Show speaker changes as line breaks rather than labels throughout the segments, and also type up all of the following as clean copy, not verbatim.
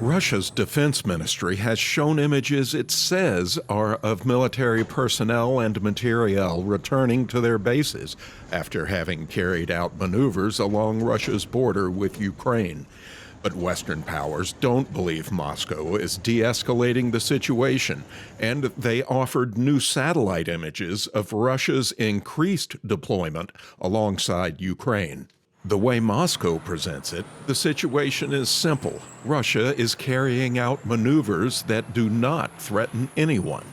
Russia's defense ministry has shown images it says are of military personnel and materiel returning to their bases after having carried out maneuvers along Russia's border with Ukraine. But Western powers don't believe Moscow is de-escalating the situation, and they offered new satellite images of Russia's increased deployment alongside Ukraine. The way Moscow presents it, the situation is simple. Russia is carrying out maneuvers that do not threaten anyone.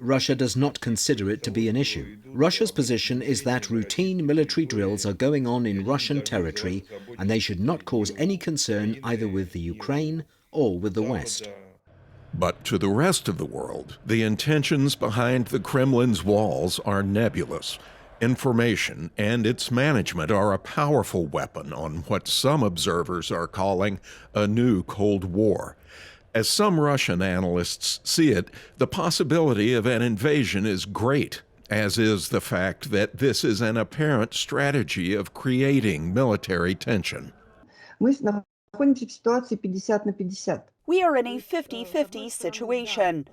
Russia does not consider it to be an issue. Russia's position is that routine military drills are going on in Russian territory, and they should not cause any concern either with the Ukraine or with the West.
But to the rest of the world, the intentions behind the Kremlin's walls are nebulous. Information and its management are a powerful weapon on what some observers are calling a new Cold War. As some Russian analysts see it, the possibility of an invasion is great, as is the fact that this is an apparent strategy of creating military tension.
We are
in a 50-50 situation.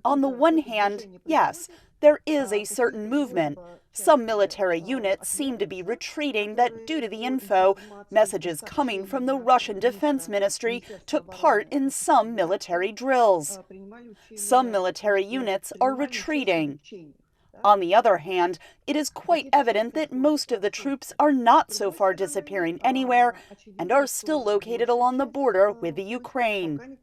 On the one hand, yes, there is a certain movement. Some military units seem to be retreating that, due to the info, messages coming from the Russian Defense Ministry took part in some military drills. Some military units are retreating. On the other hand, it is quite evident that most of the troops are not so far disappearing anywhere and are still located along the border with the Ukraine.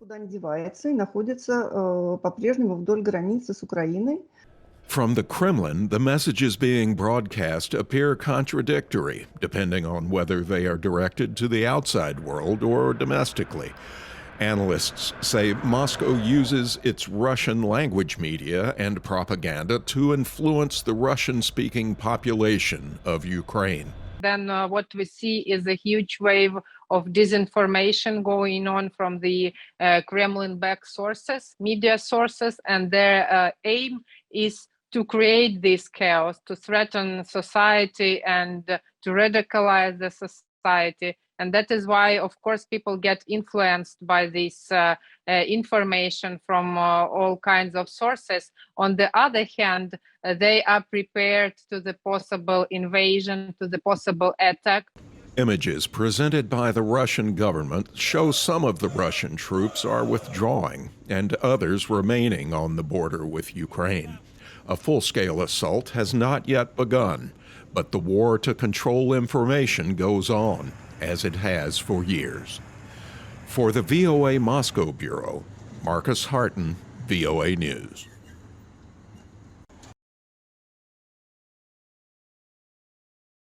From the Kremlin, the messages being broadcast appear contradictory, depending on whether they are directed to the outside world or domestically. Analysts say Moscow uses its Russian language media and propaganda to influence the Russian-speaking population of Ukraine.
Then what we see is a huge wave of disinformation going on from the Kremlin-backed sources, media sources, and their aim is to create this chaos, to threaten society and to radicalize the society. And that is why, of course, people get influenced by this information from all kinds of sources. On the other hand, they are prepared to the possible invasion, to the possible attack.
Images presented by the Russian government show some of the Russian troops are withdrawing and others remaining on the border with Ukraine. A full-scale assault has not yet begun, but the war to control information goes on, as it has for years. For the VOA Moscow Bureau, Marcus Harton, VOA News.